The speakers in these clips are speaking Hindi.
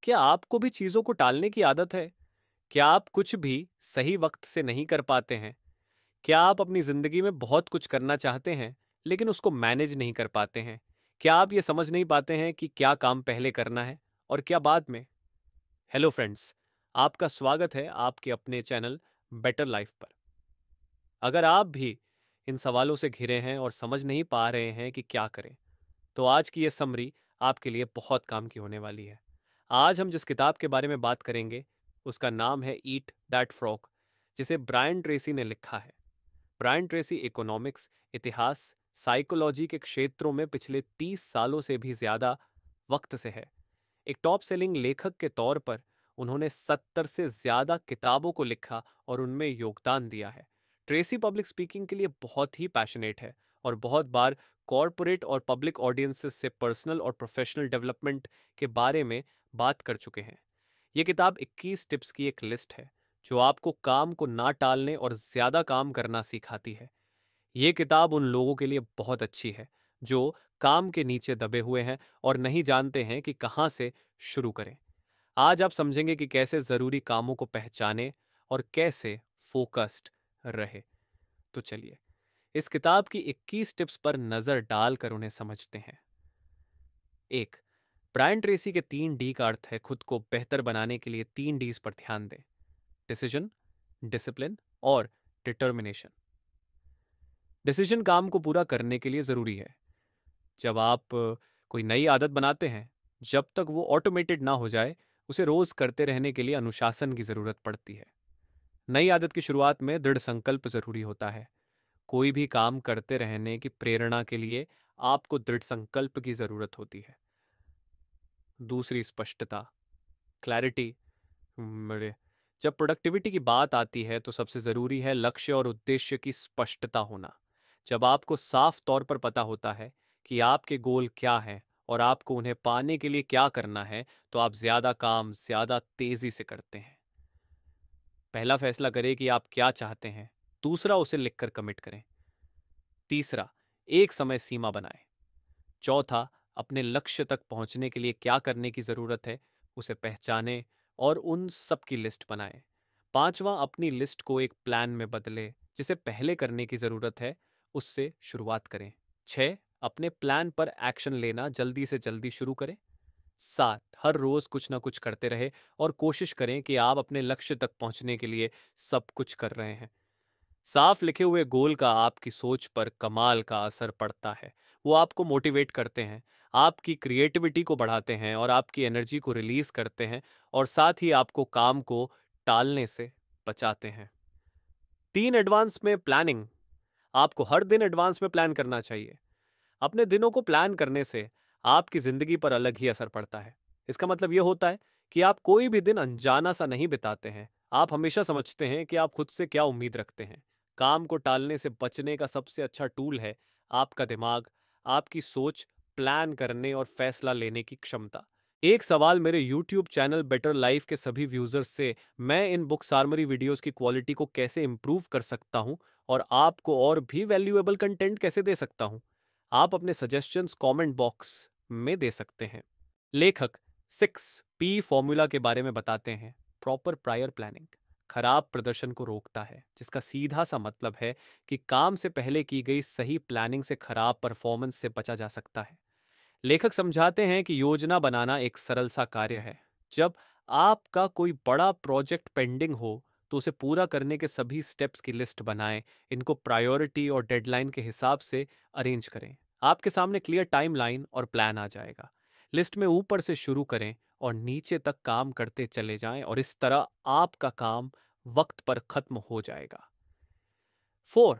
क्या आपको भी चीजों को टालने की आदत है? क्या आप कुछ भी सही वक्त से नहीं कर पाते हैं? क्या आप अपनी जिंदगी में बहुत कुछ करना चाहते हैं, लेकिन उसको मैनेज नहीं कर पाते हैं? क्या आप ये समझ नहीं पाते हैं कि क्या काम पहले करना है और क्या बाद में? हेलो फ्रेंड्स, आपका स्वागत है आपके अपने चैनल बेटर लाइफ पर। अगर आप भी इन सवालों से घिरे हैं और समझ नहीं पा रहे हैं कि क्या करें, तो आज की ये समरी आपके लिए बहुत काम की होने वाली है। आज हम जिस किताब के बारे में बात करेंगे, उसका नाम है ईट दैट फ्रॉग, जिसे ब्रायन ट्रेसी ने लिखा है। ब्रायन ट्रेसी इकोनॉमिक्स, इतिहास, साइकोलॉजी के क्षेत्रों में पिछले 30 सालों से भी ज्यादा वक्त से है। एक टॉप सेलिंग लेखक के तौर पर उन्होंने 70 से ज्यादा किताबों को लिखा और उनमें योगदान दिया है। ट्रेसी पब्लिक स्पीकिंग के लिए बहुत ही पैशनेट है और बहुत बार कॉरपोरेट और पब्लिक ऑडियंसेस से पर्सनल और प्रोफेशनल डेवलपमेंट के बारे में बात कर चुके हैं। यह किताब 21 टिप्स की एक लिस्ट है जो आपको काम को ना टालने और ज्यादा काम करना सिखाती है। ये किताब उन लोगों के लिए बहुत अच्छी है जो काम के नीचे दबे हुए हैं और नहीं जानते हैं कि कहाँ से शुरू करें। आज आप समझेंगे कि कैसे जरूरी कामों को पहचानें और कैसे फोकस्ड रहे। तो चलिए इस किताब की 21 टिप्स पर नजर डालकर उन्हें समझते हैं। एक, ब्रायन ट्रेसी के 3 डी का अर्थ है खुद को बेहतर बनाने के लिए 3 डीज पर ध्यान दें। डिसीजन, डिसिप्लिन और डिटर्मिनेशन। डिसीजन काम को पूरा करने के लिए जरूरी है। जब आप कोई नई आदत बनाते हैं, जब तक वो ऑटोमेटेड ना हो जाए, उसे रोज करते रहने के लिए अनुशासन की जरूरत पड़ती है। नई आदत की शुरुआत में दृढ़ संकल्प जरूरी होता है। कोई भी काम करते रहने की प्रेरणा के लिए आपको दृढ़ संकल्प की जरूरत होती है। दूसरी, स्पष्टता, क्लैरिटी। जब प्रोडक्टिविटी की बात आती है तो सबसे जरूरी है लक्ष्य और उद्देश्य की स्पष्टता होना। जब आपको साफ तौर पर पता होता है कि आपके गोल क्या हैं और आपको उन्हें पाने के लिए क्या करना है, तो आप ज्यादा काम ज्यादा तेजी से करते हैं। पहला फैसला करें कि आप क्या चाहते हैं। दूसरा, उसे लिखकर कमिट करें। तीसरा, एक समय सीमा बनाएं। चौथा, अपने लक्ष्य तक पहुंचने के लिए क्या करने की जरूरत है उसे पहचानें और उन सब की लिस्ट बनाएं। पांचवा, अपनी लिस्ट को एक प्लान में बदलें। जिसे पहले करने की जरूरत है उससे शुरुआत करें। 6, अपने प्लान पर एक्शन लेना जल्दी से जल्दी शुरू करें। 7, हर रोज कुछ ना कुछ करते रहे और कोशिश करें कि आप अपने लक्ष्य तक पहुंचने के लिए सब कुछ कर रहे हैं। साफ लिखे हुए गोल का आपकी सोच पर कमाल का असर पड़ता है। वो आपको मोटिवेट करते हैं, आपकी क्रिएटिविटी को बढ़ाते हैं और आपकी एनर्जी को रिलीज करते हैं, और साथ ही आपको काम को टालने से बचाते हैं। 3, एडवांस में प्लानिंग। आपको हर दिन एडवांस में प्लान करना चाहिए। अपने दिनों को प्लान करने से आपकी जिंदगी पर अलग ही असर पड़ता है। इसका मतलब यह होता है कि आप कोई भी दिन अनजाना सा नहीं बिताते हैं। आप हमेशा समझते हैं कि आप खुद से क्या उम्मीद रखते हैं। काम को टालने से बचने का सबसे अच्छा टूल है आपका दिमाग, आपकी सोच, प्लान करने और फैसला लेने की क्षमता। एक सवाल मेरे YouTube चैनल बेटर लाइफ के सभी व्यूजर्स से, मैं इन बुक सारमरी वीडियोस की क्वालिटी को कैसे इंप्रूव कर सकता हूं और आपको और भी वैल्यूएबल कंटेंट कैसे दे सकता हूं? आप अपने सजेशंस कमेंट बॉक्स में दे सकते हैं। लेखक 6P फॉर्मूला के बारे में बताते हैं। प्रॉपर प्रायर प्लानिंग खराब प्रदर्शन को रोकता है, जिसका सीधा सा मतलब है कि काम से पहले की गई सही प्लानिंग से खराब परफॉर्मेंस से बचा जा सकता है। लेखक समझाते हैं कि योजना बनाना एक सरल सा कार्य है। जब आपका कोई बड़ा प्रोजेक्ट पेंडिंग हो तो उसे पूरा करने के सभी स्टेप्स की लिस्ट बनाएं। इनको प्रायोरिटी और डेडलाइन के हिसाब से अरेंज करें। आपके सामने क्लियर टाइमलाइन और प्लान आ जाएगा। लिस्ट में ऊपर से शुरू करें और नीचे तक काम करते चले जाएं, और इस तरह आपका काम वक्त पर खत्म हो जाएगा। 4,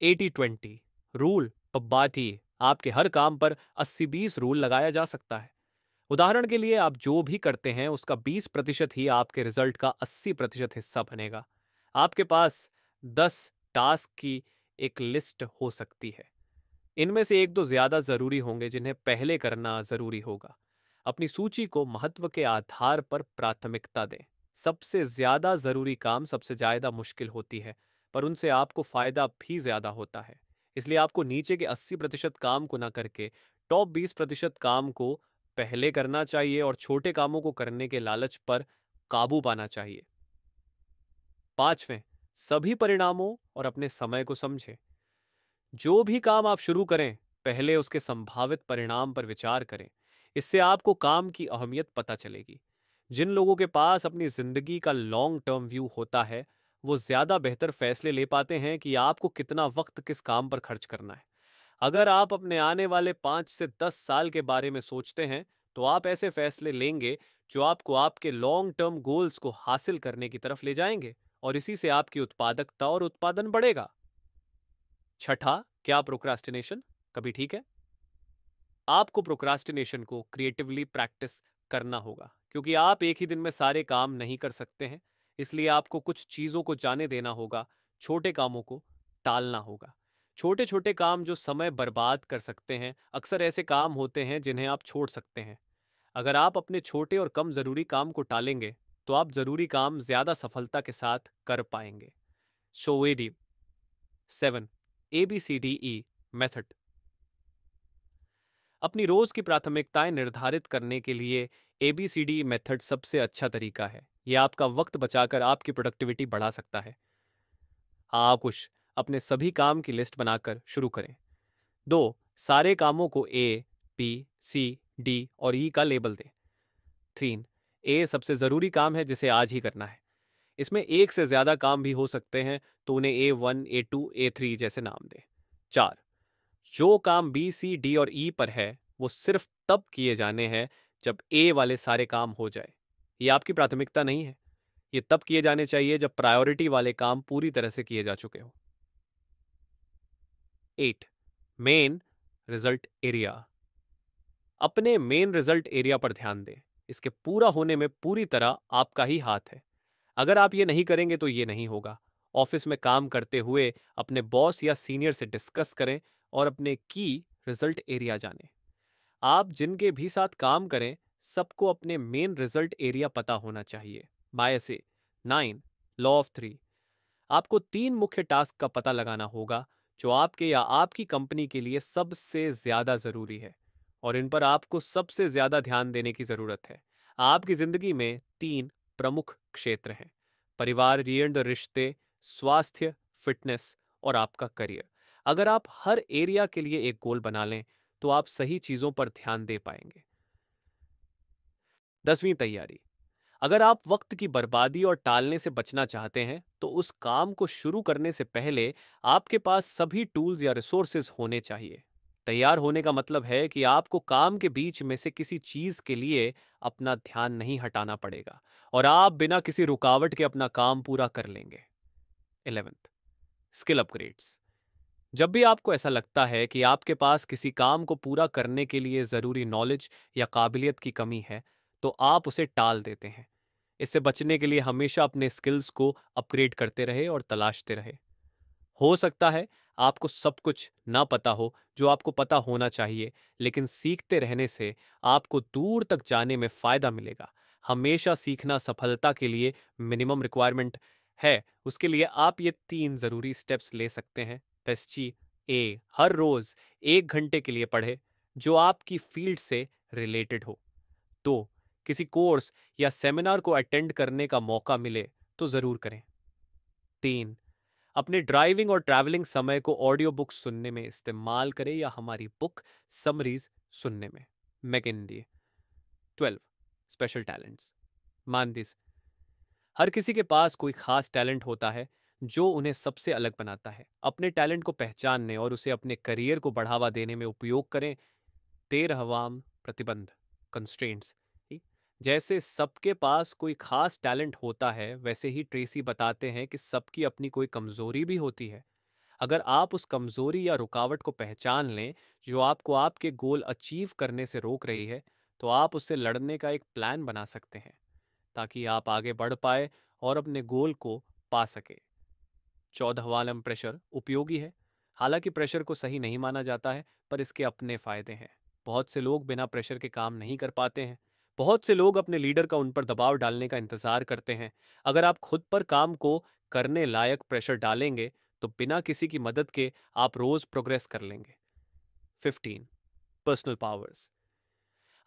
80-20 रूल पब्बाटी। आपके हर काम पर 80-20 रूल लगाया जा सकता है। उदाहरण के लिए, आप जो भी करते हैं उसका 20% ही आपके रिजल्ट का 80% हिस्सा बनेगा। आपके पास 10 टास्क की एक लिस्ट हो सकती है। इनमें से एक दो ज्यादा जरूरी होंगे जिन्हें पहले करना जरूरी होगा। अपनी सूची को महत्व के आधार पर प्राथमिकता दें। सबसे ज्यादा जरूरी काम सबसे ज्यादा मुश्किल होती है, पर उनसे आपको फायदा भी ज्यादा होता है। इसलिए आपको नीचे के 80% काम को ना करके टॉप 20% काम को पहले करना चाहिए और छोटे कामों को करने के लालच पर काबू पाना चाहिए। 5वें, सभी परिणामों और अपने समय को समझें। जो भी काम आप शुरू करें, पहले उसके संभावित परिणाम पर विचार करें। इससे आपको काम की अहमियत पता चलेगी। जिन लोगों के पास अपनी जिंदगी का लॉन्ग टर्म व्यू होता है, वो ज्यादा बेहतर फैसले ले पाते हैं कि आपको कितना वक्त किस काम पर खर्च करना है। अगर आप अपने आने वाले 5 से 10 साल के बारे में सोचते हैं, तो आप ऐसे फैसले लेंगे जो आपको आपके लॉन्ग टर्म गोल्स को हासिल करने की तरफ ले जाएंगे, और इसी से आपकी उत्पादकता और उत्पादन बढ़ेगा। छठा, क्या प्रोक्रास्टिनेशन कभी ठीक है? आपको प्रोक्रास्टिनेशन को क्रिएटिवली प्रैक्टिस करना होगा, क्योंकि आप एक ही दिन में सारे काम नहीं कर सकते हैं। इसलिए आपको कुछ चीजों को जाने देना होगा, छोटे कामों को टालना होगा। छोटे छोटे काम जो समय बर्बाद कर सकते हैं, अक्सर ऐसे काम होते हैं जिन्हें आप छोड़ सकते हैं। अगर आप अपने छोटे और कम जरूरी काम को टालेंगे, तो आप जरूरी काम ज्यादा सफलता के साथ कर पाएंगे। शोवेडी 7, ABCDE मेथड। अपनी रोज की प्राथमिकताएं निर्धारित करने के लिए ABCD मेथड सबसे अच्छा तरीका है। यह आपका वक्त बचाकर आपकी प्रोडक्टिविटी बढ़ा सकता है। आप कुछ अपने सभी काम की लिस्ट बनाकर शुरू करें। 2, सारे कामों को A, B, C, D और E का लेबल दें। 3, A सबसे जरूरी काम है जिसे आज ही करना है। इसमें एक से ज्यादा काम भी हो सकते हैं, तो उन्हें A1, A2, A3 जैसे नाम दें। 4, जो काम B, C, D और E पर है, वो सिर्फ तब किए जाने हैं जब A वाले सारे काम हो जाए। ये आपकी प्राथमिकता नहीं है। ये तब किए जाने चाहिए जब प्रायोरिटी वाले काम पूरी तरह से किए जा चुके हो। 8, मेन रिजल्ट एरिया। अपने मेन रिजल्ट एरिया पर ध्यान दें। इसके पूरा होने में पूरी तरह आपका ही हाथ है। अगर आप ये नहीं करेंगे तो ये नहीं होगा। ऑफिस में काम करते हुए अपने बॉस या सीनियर से डिस्कस करें और अपने की रिजल्ट एरिया जानें। आप जिनके भी साथ काम करें, सबको अपने मेन रिजल्ट एरिया पता होना चाहिए। बाय से 9, लॉ ऑफ 3। आपको 3 मुख्य टास्क का पता लगाना होगा जो आपके या आपकी कंपनी के लिए सबसे ज्यादा जरूरी है, और इन पर आपको सबसे ज्यादा ध्यान देने की जरूरत है। आपकी जिंदगी में 3 प्रमुख क्षेत्र हैं: परिवार, रिश्ते, स्वास्थ्य, फिटनेस और आपका करियर। अगर आप हर एरिया के लिए एक गोल बना लें, तो आप सही चीजों पर ध्यान दे पाएंगे। 10वीं तैयारी। अगर आप वक्त की बर्बादी और टालने से बचना चाहते हैं, तो उस काम को शुरू करने से पहले आपके पास सभी टूल्स या रिसोर्सेज होने चाहिए। तैयार होने का मतलब है कि आपको काम के बीच में से किसी चीज के लिए अपना ध्यान नहीं हटाना पड़ेगा, और आप बिना किसी रुकावट के अपना काम पूरा कर लेंगे। 11th, skill upgrades. जब भी आपको ऐसा लगता है कि आपके पास किसी काम को पूरा करने के लिए जरूरी नॉलेज या काबिलियत की कमी है, तो आप उसे टाल देते हैं। इससे बचने के लिए हमेशा अपने स्किल्स को अपग्रेड करते रहे और तलाशते रहे। हो सकता है आपको सब कुछ ना पता हो जो आपको पता होना चाहिए, लेकिन सीखते रहने से आपको दूर तक जाने में फायदा मिलेगा। हमेशा सीखना सफलता के लिए मिनिमम रिक्वायरमेंट है। उसके लिए आप ये 3 जरूरी स्टेप्स ले सकते हैं। पेस्ची ए, हर रोज 1 घंटे के लिए पढ़े जो आपकी फील्ड से रिलेटेड हो। 2, किसी कोर्स या सेमिनार को अटेंड करने का मौका मिले तो जरूर करें। 3, अपने ड्राइविंग और ट्रैवलिंग समय को ऑडियो बुक सुनने में इस्तेमाल करें या हमारी बुक समरीज सुनने में। मैकिन्डी। 12, स्पेशल टैलेंट्स। मान दिस, हर किसी के पास कोई खास टैलेंट होता है जो उन्हें सबसे अलग बनाता है। अपने टैलेंट को पहचानने और उसे अपने करियर को बढ़ावा देने में उपयोग करें। 13वां प्रतिबंध, कंस्ट्रेंट्स। जैसे सबके पास कोई खास टैलेंट होता है, वैसे ही ट्रेसी बताते हैं कि सबकी अपनी कोई कमजोरी भी होती है। अगर आप उस कमजोरी या रुकावट को पहचान लें जो आपको आपके गोल अचीव करने से रोक रही है, तो आप उससे लड़ने का एक प्लान बना सकते हैं ताकि आप आगे बढ़ पाए और अपने गोल को पा सके। 14वां प्रेशर उपयोगी है। हालांकि प्रेशर को सही नहीं माना जाता है, पर इसके अपने फायदे हैं। बहुत से लोग बिना प्रेशर के काम नहीं कर पाते हैं। बहुत से लोग अपने लीडर का उन पर दबाव डालने का इंतजार करते हैं। अगर आप खुद पर काम को करने लायक प्रेशर डालेंगे, तो बिना किसी की मदद के आप रोज प्रोग्रेस कर लेंगे। 15, पर्सनल पावर्स।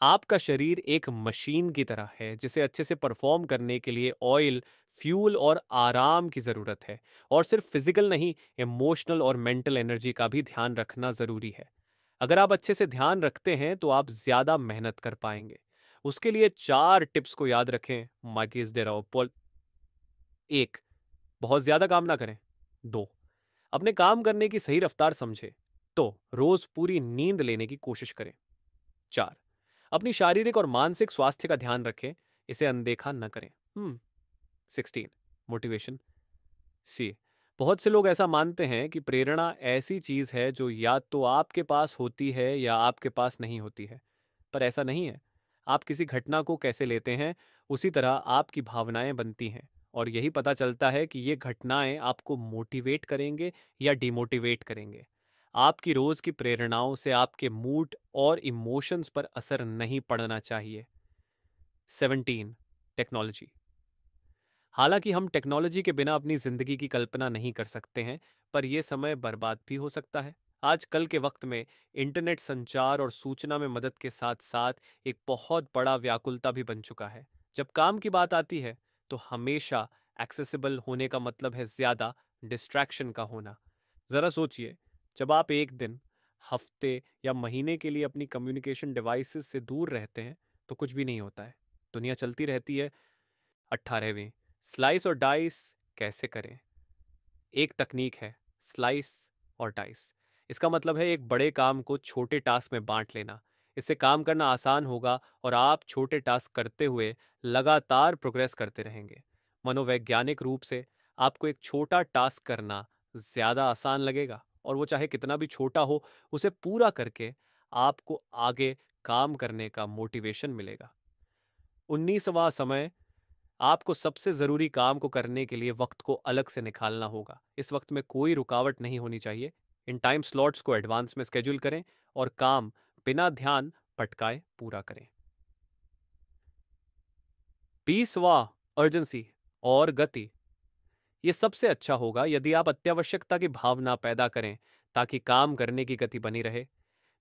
आपका शरीर एक मशीन की तरह है जिसे अच्छे से परफॉर्म करने के लिए ऑयल, फ्यूल और आराम की ज़रूरत है। और सिर्फ फिजिकल नहीं, इमोशनल और मेंटल एनर्जी का भी ध्यान रखना ज़रूरी है। अगर आप अच्छे से ध्यान रखते हैं तो आप ज़्यादा मेहनत कर पाएंगे। उसके लिए 4 टिप्स को याद रखें। मार्किस डेराओपोल। 1, बहुत ज़्यादा काम ना करें। 2, अपने काम करने की सही रफ्तार समझें, तो रोज पूरी नींद लेने की कोशिश करें। 4, अपनी शारीरिक और मानसिक स्वास्थ्य का ध्यान रखें, इसे अनदेखा न करें। 16, मोटिवेशन। सी, बहुत से लोग ऐसा मानते हैं कि प्रेरणा ऐसी चीज है जो या तो आपके पास होती है या आपके पास नहीं होती है। पर ऐसा नहीं है। आप किसी घटना को कैसे लेते हैं, उसी तरह आपकी भावनाएं बनती हैं। और यही पता चलता है कि ये घटनाएं आपको मोटिवेट करेंगे या डिमोटिवेट करेंगे। आपकी रोज की प्रेरणाओं से आपके मूड और इमोशंस पर असर नहीं पड़ना चाहिए। 17, टेक्नोलॉजी। हालांकि हम टेक्नोलॉजी के बिना अपनी जिंदगी की कल्पना नहीं कर सकते हैं, पर यह समय बर्बाद भी हो सकता है। आजकल के वक्त में इंटरनेट संचार और सूचना में मदद के साथ साथ एक बहुत बड़ा व्याकुलता भी बन चुका है। जब काम की बात आती है तो हमेशा एक्सेसिबल होने का मतलब है ज्यादा डिस्ट्रैक्शन का होना। जरा सोचिए, जब आप एक दिन, हफ्ते या महीने के लिए अपनी कम्युनिकेशन डिवाइसेस से दूर रहते हैं तो कुछ भी नहीं होता है। दुनिया चलती रहती है। 18वें, स्लाइस और डाइस कैसे करें। एक तकनीक है, स्लाइस और डाइस। इसका मतलब है एक बड़े काम को छोटे टास्क में बांट लेना। इससे काम करना आसान होगा और आप छोटे टास्क करते हुए लगातार प्रोग्रेस करते रहेंगे। मनोवैज्ञानिक रूप से आपको एक छोटा टास्क करना ज्यादा आसान लगेगा, और वो चाहे कितना भी छोटा हो, उसे पूरा करके आपको आगे काम करने का मोटिवेशन मिलेगा। 19वां समय, आपको सबसे जरूरी काम को करने के लिए वक्त को अलग से निकालना होगा। इस वक्त में कोई रुकावट नहीं होनी चाहिए। इन टाइम स्लॉट्स को एडवांस में स्केड्यूल करें और काम बिना ध्यान भटकाए पूरा करें। 20वां, अर्जेंसी और गति। यह सबसे अच्छा होगा यदि आप अत्यावश्यकता की भावना पैदा करें ताकि काम करने की गति बनी रहे।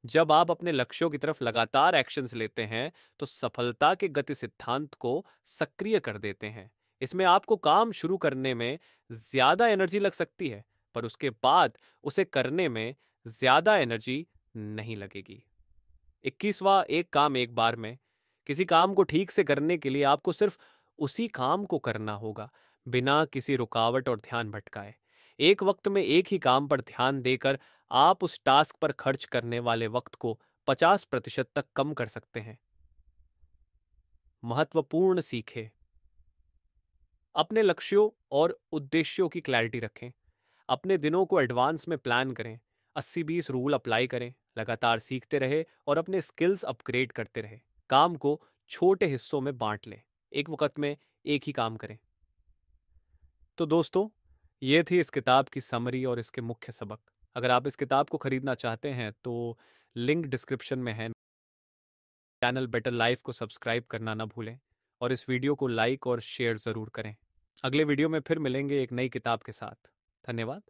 जब आप अपने लक्ष्यों की तरफ लगातार एक्शंस लेते हैं तो सफलता के गति सिद्धांत को सक्रिय कर देते हैं। इसमें आपको काम शुरू करने में ज्यादा एनर्जी लग सकती है, पर उसके बाद उसे करने में ज्यादा एनर्जी नहीं लगेगी। 21वां, एक काम एक बार में। किसी काम को ठीक से करने के लिए आपको सिर्फ उसी काम को करना होगा, बिना किसी रुकावट और ध्यान भटकाए। एक वक्त में एक ही काम पर ध्यान देकर आप उस टास्क पर खर्च करने वाले वक्त को 50% तक कम कर सकते हैं। महत्वपूर्ण सीखे, अपने लक्ष्यों और उद्देश्यों की क्लैरिटी रखें। अपने दिनों को एडवांस में प्लान करें। 80-20 रूल अप्लाई करें। लगातार सीखते रहे और अपने स्किल्स अपग्रेड करते रहे। काम को छोटे हिस्सों में बांट लें। एक वक्त में एक ही काम करें। तो दोस्तों, ये थी इस किताब की समरी और इसके मुख्य सबक। अगर आप इस किताब को खरीदना चाहते हैं तो लिंक डिस्क्रिप्शन में है। चैनल बेटर लाइफ को सब्सक्राइब करना ना भूलें और इस वीडियो को लाइक और शेयर ज़रूर करें। अगले वीडियो में फिर मिलेंगे एक नई किताब के साथ। धन्यवाद।